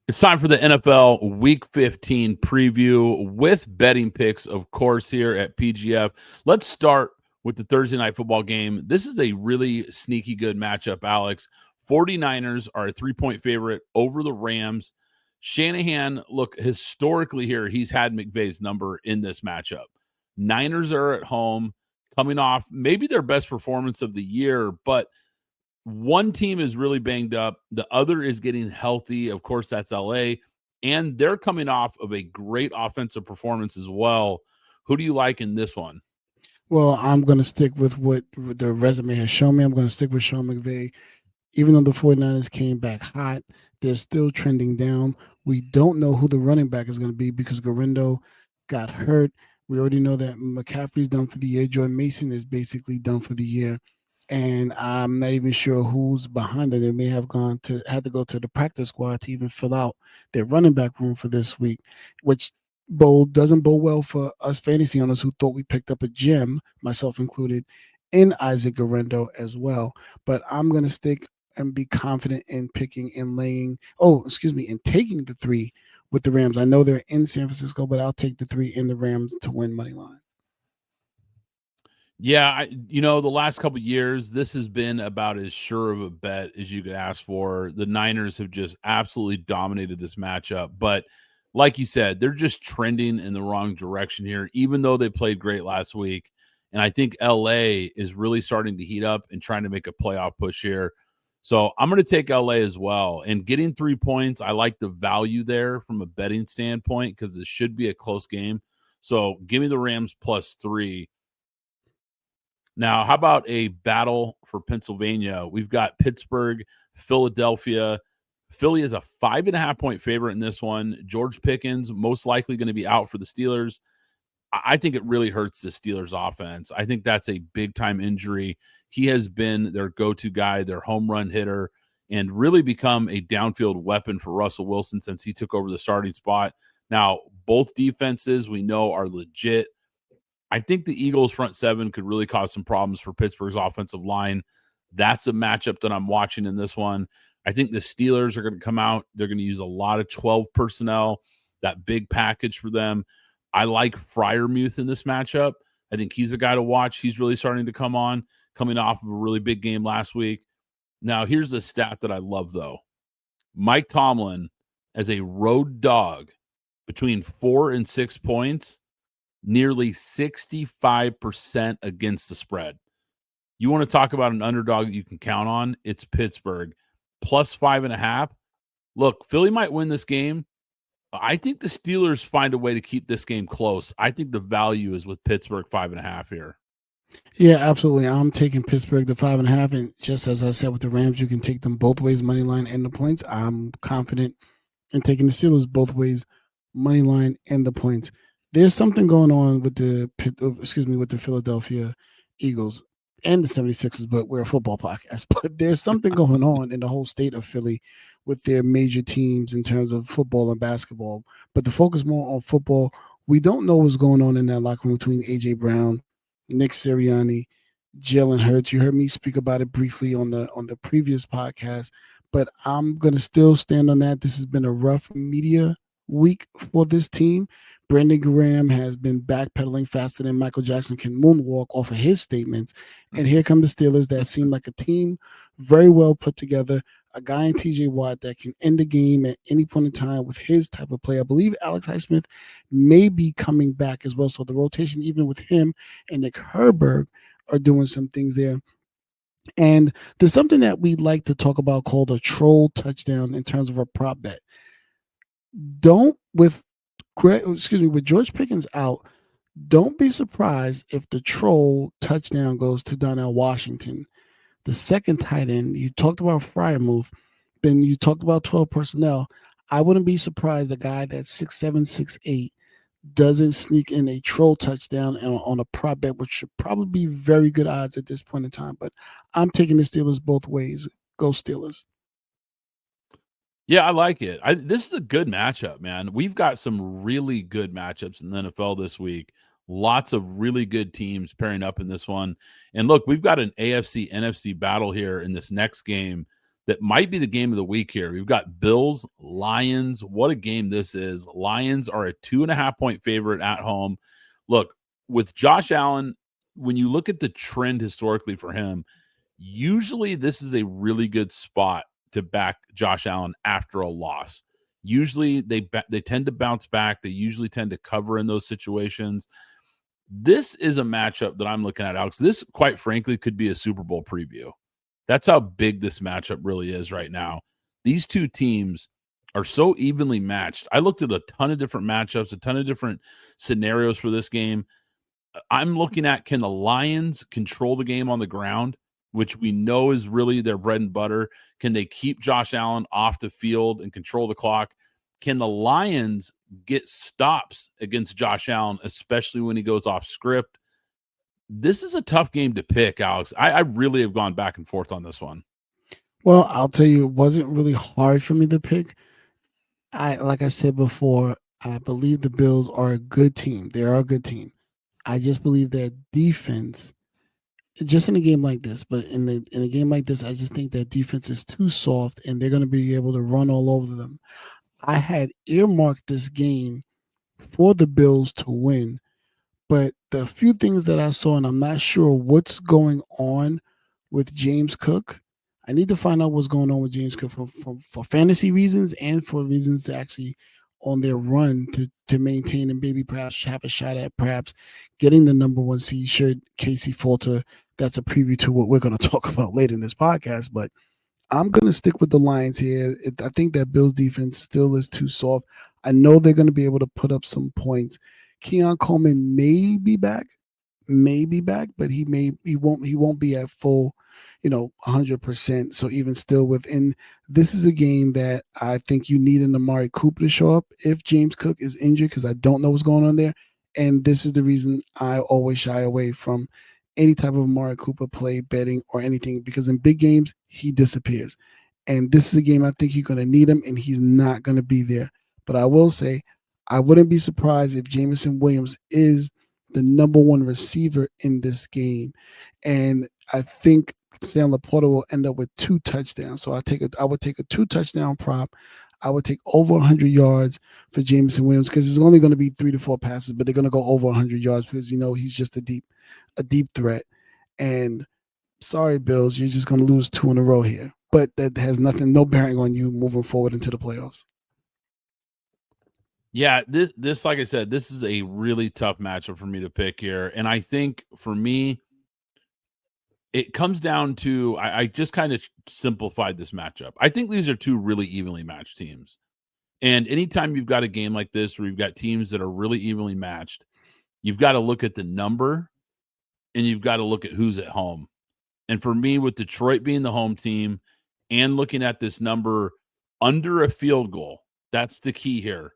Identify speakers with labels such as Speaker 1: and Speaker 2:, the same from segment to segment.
Speaker 1: It's time for the NFL Week 15 preview with betting picks, of course, here at PGF. Let's start with the Thursday night football game. This is a really sneaky good matchup, Alex. 49ers are a 3-point favorite over the Rams. Shanahan, look, historically here, he's had McVay's number in this matchup. Niners are at home, coming off maybe their best performance of the year, but one team is really banged up. The other is getting healthy. Of course, that's LA. And they're coming off of a great offensive performance as well. Who do you like in this one?
Speaker 2: Well, I'm going to stick with what the resume has shown me. I'm going to stick with Sean McVay. Even though the 49ers came back hot, they're still trending down. We don't know who the running back is going to be because Garindo got hurt. We already know that McCaffrey's done for the year. Joy Mason is basically done for the year. And I'm not even sure who's behind it. They may have had to go to the practice squad to even fill out their running back room for this week, which doesn't bode well for us fantasy owners who thought we picked up a gem, myself included, in Isaac Garendo as well. But I'm gonna stick and be confident in picking and laying. Oh, excuse me, in taking the three with the Rams. I know they're in San Francisco, but I'll take the three in the Rams to win money line.
Speaker 1: Yeah, the last couple years, this has been about as sure of a bet as you could ask for. The Niners have just absolutely dominated this matchup. But like you said, they're just trending in the wrong direction here, even though they played great last week. And I think LA is really starting to heat up and trying to make a playoff push here. So I'm going to take LA as well. And getting 3 points, I like the value there from a betting standpoint because this should be a close game. So give me the Rams plus 3. Now, how about a battle for Pennsylvania? We've got Pittsburgh, Philadelphia. Philly is a 5.5 point favorite in this one. George Pickens most likely going to be out for the Steelers. I think it really hurts the Steelers offense. I think that's a big time injury. He has been their go-to guy, their home run hitter, and really become a downfield weapon for Russell Wilson since he took over the starting spot. Now, both defenses we know are legit. I think the Eagles' front seven could really cause some problems for Pittsburgh's offensive line. That's a matchup that I'm watching in this one. I think the Steelers are going to come out. They're going to use a lot of 12 personnel, that big package for them. I like Fryermuth in this matchup. I think he's a guy to watch. He's really starting to come on, coming off of a really big game last week. Now, here's a stat that I love, though. Mike Tomlin, as a road dog, between 4 and 6 points, nearly 65% against the spread. You want to talk about an underdog that you can count on? It's Pittsburgh. Plus 5.5. Look, Philly might win this game. I think the Steelers find a way to keep this game close. I think the value is with Pittsburgh 5.5 here.
Speaker 2: Yeah, absolutely. I'm taking Pittsburgh to 5.5, and just as I said with the Rams, you can take them both ways, money line and the points. I'm confident in taking the Steelers both ways, money line and the points. There's something going on with with the Philadelphia Eagles and the 76ers, but we're a football podcast. But there's something going on in the whole state of Philly with their major teams in terms of football and basketball. But to focus more on football, we don't know what's going on in that locker room between AJ Brown, Nick Sirianni, Jalen Hurts. You heard me speak about it briefly on the previous podcast, but I'm gonna still stand on that. This has been a rough media week for this team. Brandon Graham has been backpedaling faster than Michael Jackson can moonwalk off of his statements. And here come the Steelers that seem like a team very well put together. A guy in TJ Watt that can end the game at any point in time with his type of play. I believe Alex Highsmith may be coming back as well. So the rotation, even with him and Nick Herberg, are doing some things there. And there's something that we like to talk about called a troll touchdown in terms of a prop bet. Don't with George Pickens out, don't be surprised if the troll touchdown goes to Donnell Washington. The second tight end, you talked about Fryermuth, then you talked about 12 personnel. I wouldn't be surprised a guy that's 6'7", 6'8", doesn't sneak in a troll touchdown on a prop bet, which should probably be very good odds at this point in time. But I'm taking the Steelers both ways. Go Steelers.
Speaker 1: Yeah, I like it. This is a good matchup, man. We've got some really good matchups in the NFL this week. Lots of really good teams pairing up in this one. And look, we've got an AFC NFC battle here in this next game that might be the game of the week here. We've got Bills, Lions. What a game this is. Lions are a 2.5-point favorite at home. Look, with Josh Allen, when you look at the trend historically for him, usually this is a really good spot to back Josh Allen after a loss. Usually they tend to bounce back. They usually tend to cover in those situations. This is a matchup that I'm looking at, Alex. This, quite frankly, could be a Super Bowl preview. That's how big this matchup really is right now. These two teams are so evenly matched. I looked at a ton of different matchups, a ton of different scenarios for this game. I'm looking at, can the Lions control the game on the ground, which we know is really their bread and butter? Can they keep Josh Allen off the field and control the clock? Can the Lions get stops against Josh Allen, especially when he goes off script? This is a tough game to pick, Alex. I really have gone back and forth on this one.
Speaker 2: Well, I'll tell you, it wasn't really hard for me to pick. Like I said before, I believe the Bills are a good team. They are a good team. I just believe that defense, just in a game like this, but in a game like this, I just think that defense is too soft, and they're going to be able to run all over them. I had earmarked this game for the Bills to win, but the few things that I saw, and I'm not sure what's going on with James Cook. I need to find out what's going on with James Cook for fantasy reasons and for reasons to actually on their run to maintain and maybe perhaps have a shot at perhaps getting the number one seed should Casey falter. That's a preview to what we're going to talk about later in this podcast, but I'm going to stick with the Lions here. I think that Bills defense still is too soft. I know they're going to be able to put up some points. Keon Coleman may be back, but he won't be at full, 100%. So even still within, this is a game that I think you need an Amari Cooper to show up if James Cook is injured, because I don't know what's going on there. And this is the reason I always shy away from any type of Amari Cooper play, betting, or anything, because in big games, he disappears. And this is a game I think you're going to need him, and he's not going to be there. But I will say, I wouldn't be surprised if Jameson Williams is the number one receiver in this game. And I think Sam Laporta will end up with 2 touchdowns. So I would take a 2-touchdown prop. I would take over 100 yards for Jameson Williams, because it's only going to be 3 to 4 passes, but they're going to go over 100 yards because he's just a deep threat. And sorry, Bills, you're just going to lose 2 in a row here. But that has no bearing on you moving forward into the playoffs.
Speaker 1: Yeah, this like I said, this is a really tough matchup for me to pick here. And I think for me, it comes down to I just kind of simplified this matchup. I think these are two really evenly matched teams. And anytime you've got a game like this where you've got teams that are really evenly matched, you've got to look at the number and you've got to look at who's at home. And for me, with Detroit being the home team and looking at this number under a field goal, that's the key here.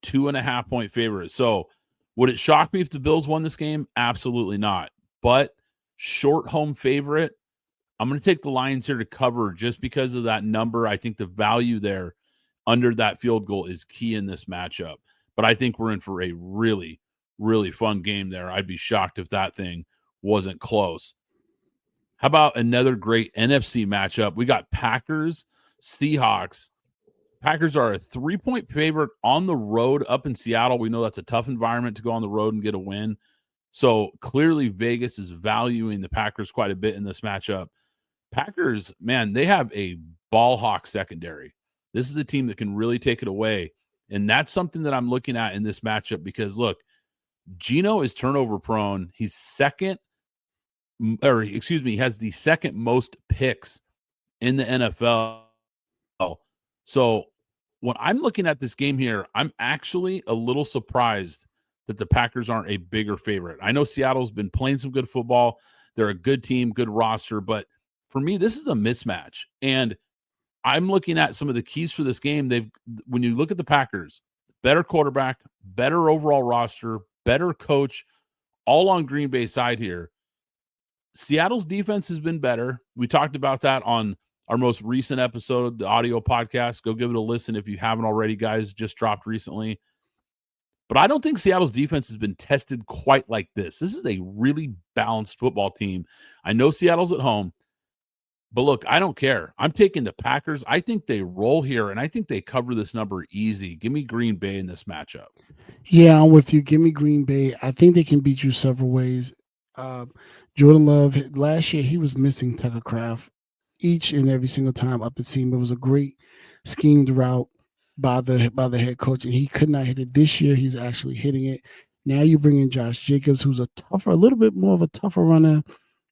Speaker 1: 2.5-point favorite. So would it shock me if the Bills won this game? Absolutely not. But short home favorite, I'm going to take the Lions here to cover just because of that number. I think the value there under that field goal is key in this matchup. But I think we're in for a really, really fun game there. I'd be shocked if that thing wasn't close. How about another great NFC matchup? We got Packers, Seahawks. Packers are a 3-point favorite on the road up in Seattle. We know that's a tough environment to go on the road and get a win. So clearly Vegas is valuing the Packers quite a bit in this matchup. Packers, man, they have a ball hawk secondary. This is a team that can really take it away. And that's something that I'm looking at in this matchup because, look, Geno is turnover prone. He has the second most picks in the NFL. So when I'm looking at this game here, I'm actually a little surprised that the Packers aren't a bigger favorite. I know Seattle's been playing some good football. They're a good team, good roster, but for me, this is a mismatch. And I'm looking at some of the keys for this game. When you look at the Packers, better quarterback, better overall roster, better coach, all on Green Bay side here. Seattle's defense has been better. We talked about that on our most recent episode, the audio podcast. Go give it a listen if you haven't already, guys. Just dropped recently. But I don't think Seattle's defense has been tested quite like this. This is a really balanced football team. I know Seattle's at home. But look, I don't care. I'm taking the Packers. I think they roll here, and I think they cover this number easy. Give me Green Bay in this matchup.
Speaker 2: Yeah, I'm with you. Give me Green Bay. I think they can beat you several ways. Uh, Jordan Love, last year, he was missing Tucker Craft each and every single time up the seam. It was a great schemed route by the head coach, and he could not hit it. This year, he's actually hitting it. Now you bring in Josh Jacobs, who's a little bit more of a tougher runner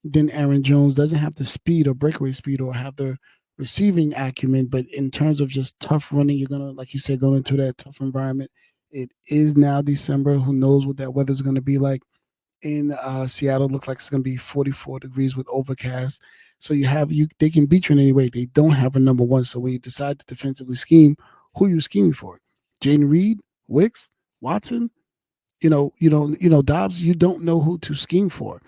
Speaker 2: than Aaron Jones. Doesn't have the speed or breakaway speed or have the receiving acumen, but in terms of just tough running, you're gonna, like you said, go into that tough environment. It is now December. Who knows what that weather's going to be like in Seattle? Looks like it's going to be 44 degrees with overcast. So they can beat you in any way. They don't have a number one. So when you decide to defensively scheme, who are you scheming for? Jaden Reed, Wicks, Watson, Dobbs. You don't know who to scheme for.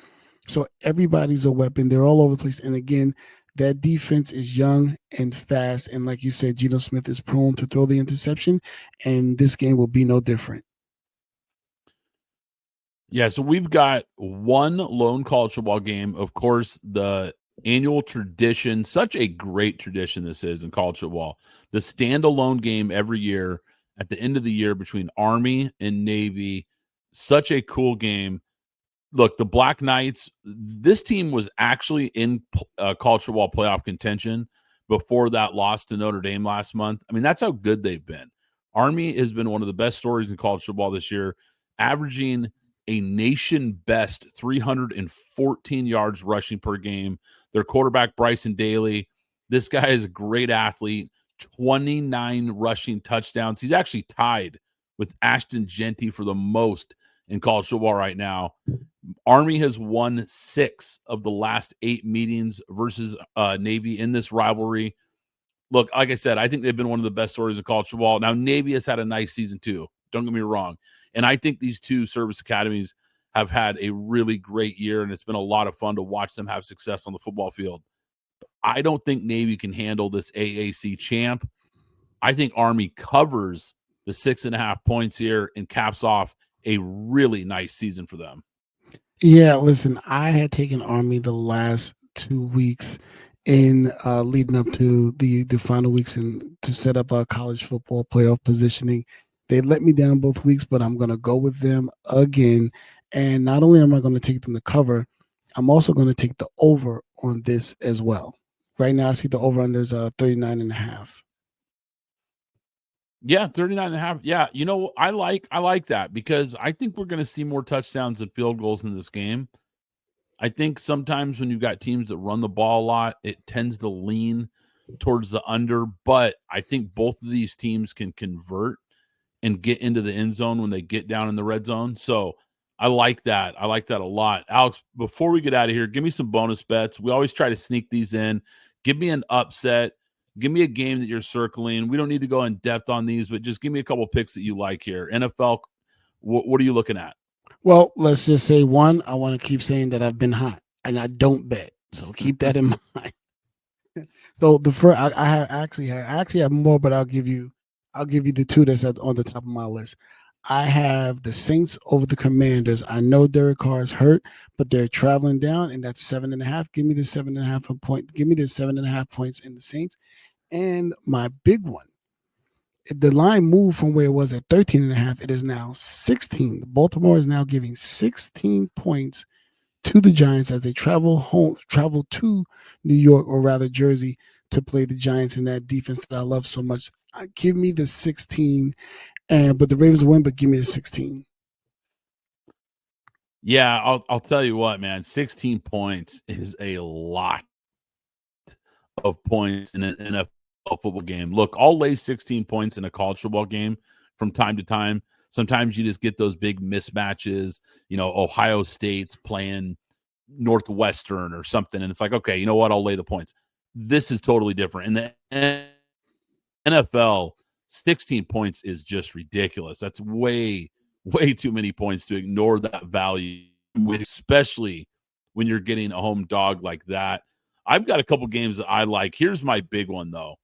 Speaker 2: So everybody's a weapon. They're all over the place. And again, that defense is young and fast. And like you said, Geno Smith is prone to throw the interception. And this game will be no different.
Speaker 1: Yeah, so we've got one lone college football game. Of course, the annual tradition, such a great tradition this is in college football. The standalone game every year at the end of the year between Army and Navy. Such a cool game. Look, the Black Knights, this team was actually in college football playoff contention before that loss to Notre Dame last month. I mean, that's how good they've been. Army has been one of the best stories in college football this year, averaging a nation best 314 yards rushing per game. Their quarterback, Bryson Daly, this guy is a great athlete, 29 rushing touchdowns. He's actually tied with Ashton Genty for the most in college football right now. Army has won 6 of the last 8 meetings versus Navy in this rivalry. Look, like I said, I think they've been one of the best stories of college football. Now, Navy has had a nice season too. Don't get me wrong. And I think these two service academies have had a really great year, and it's been a lot of fun to watch them have success on the football field. I don't think Navy can handle this AAC champ. I think Army covers the 6.5 points here and caps off a really nice season for them.
Speaker 2: Yeah, listen, I had taken Army the last 2 weeks in leading up to the final weeks and to set up a college football playoff positioning. They let me down both weeks, but I'm going to go with them again. And not only am I going to take them to cover, I'm also going to take the over on this as well. Right now, I see the over under is 39 and a half.
Speaker 1: Yeah, 39 and a half. Yeah, I like that because I think we're going to see more touchdowns and field goals in this game. I think sometimes when you've got teams that run the ball a lot, it tends to lean towards the under, but I think both of these teams can convert and get into the end zone when they get down in the red zone. So I like that. I like that a lot. Alex, before we get out of here, give me some bonus bets. We always try to sneak these in. Give me an upset. Give me a game that you're circling. We don't need to go in depth on these, but just give me a couple picks that you like here. NFL, what are you looking at?
Speaker 2: Well, let's just say one, I want to keep saying that I've been hot and I don't bet. So keep that in mind. So the first, I actually have more, but I'll give you the two that's on the top of my list. I have the Saints over the Commanders. I know Derek Carr is hurt, but they're traveling down, and that's 7.5. Give me the 7.5 a point. Give me the 7.5 points in the Saints. And my big one, if the line moved from where it was at 13.5, it is now 16. Baltimore is now giving 16 points to the Giants as they travel to New York, or rather Jersey, to play the Giants in that defense that I love so much. Give me the 16, and but the Ravens win. But give me the 16.
Speaker 1: Yeah, I'll tell you what, man. 16 points is a lot of points in an NFL football game. Look, I'll lay 16 points in a college football game from time to time. Sometimes you just get those big mismatches. Ohio State's playing Northwestern or something, and it's like, okay, you know what? I'll lay the points. This is totally different. In the NFL, 16 points is just ridiculous. That's way, way too many points to ignore that value, especially when you're getting a home dog like that. I've got a couple games that I like. Here's my big one, though.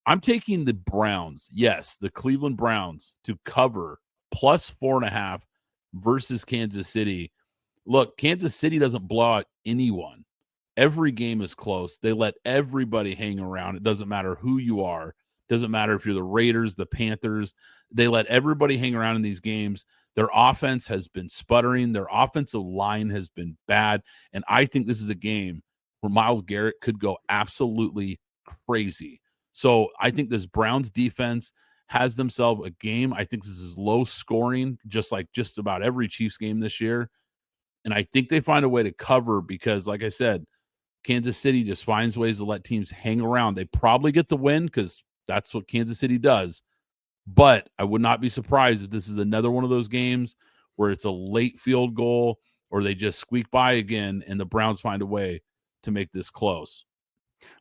Speaker 1: I'm taking the Browns. Yes, the Cleveland Browns to cover plus 4.5 versus Kansas City. Look, Kansas City doesn't blow out anyone. Every game is close. They let everybody hang around. It doesn't matter who you are. Doesn't matter if you're the Raiders, the Panthers. They let everybody hang around in these games. Their offense has been sputtering. Their offensive line has been bad. And I think this is a game where Myles Garrett could go absolutely crazy. So I think this Browns defense has themselves a game. I think this is low scoring, just like just about every Chiefs game this year. And I think they find a way to cover because, like I said, Kansas City just finds ways to let teams hang around. They probably get the win because that's what Kansas City does. But I would not be surprised if this is another one of those games where it's a late field goal or they just squeak by again and the Browns find a way to make this close.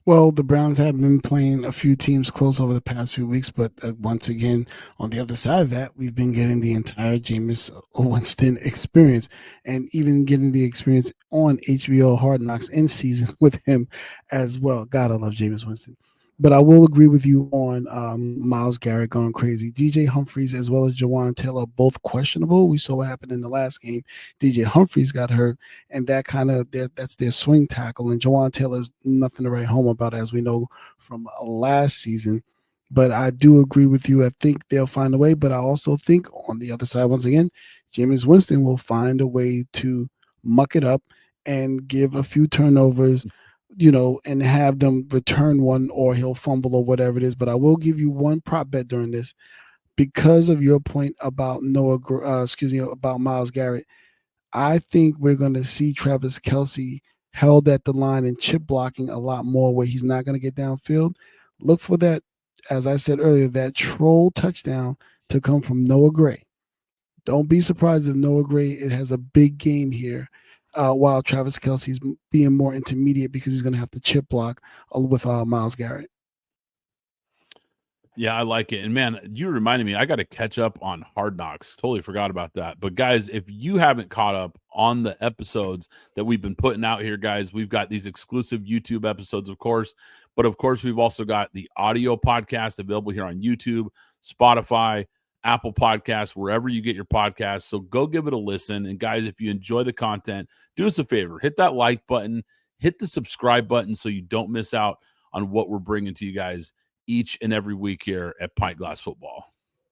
Speaker 2: Well, the Browns have been playing a few teams close over the past few weeks, but once again, on the other side of that, we've been getting the entire Jameis Winston experience, and even getting the experience on HBO Hard Knocks in season with him as well. God, I love Jameis Winston. But I will agree with you on Myles Garrett going crazy. DJ Humphries as well as Jawan Taylor both questionable. We saw what happened in the last game. DJ Humphries got hurt, and that's their swing tackle. And Jawan Taylor's nothing to write home about, as we know from last season. But I do agree with you. I think they'll find a way. But I also think on the other side, once again, Jameis Winston will find a way to muck it up and give a few turnovers, and have them return one, or he'll fumble or whatever it is. But I will give you one prop bet during this because of your point about about Myles Garrett. I think we're going to see Travis Kelce held at the line and chip blocking a lot more, where he's not going to get downfield. Look for that, as I said earlier, that troll touchdown to come from Noah Gray. Don't be surprised if Noah Gray it has a big game here, while Travis Kelce's being more intermediate because he's going to have to chip block with Myles Garrett.
Speaker 1: Yeah, I like it. And man, you reminded me, I got to catch up on Hard Knocks. Totally forgot about that. But guys, if you haven't caught up on the episodes that we've been putting out here, guys, we've got these exclusive YouTube episodes, of course. But of course, we've also got the audio podcast available here on YouTube, Spotify, Apple Podcasts, wherever you get your podcasts. So go give it a listen. And guys, if you enjoy the content, do us a favor, hit that like button, hit the subscribe button so you don't miss out on what we're bringing to you guys each and every week here at Pint Glass Football.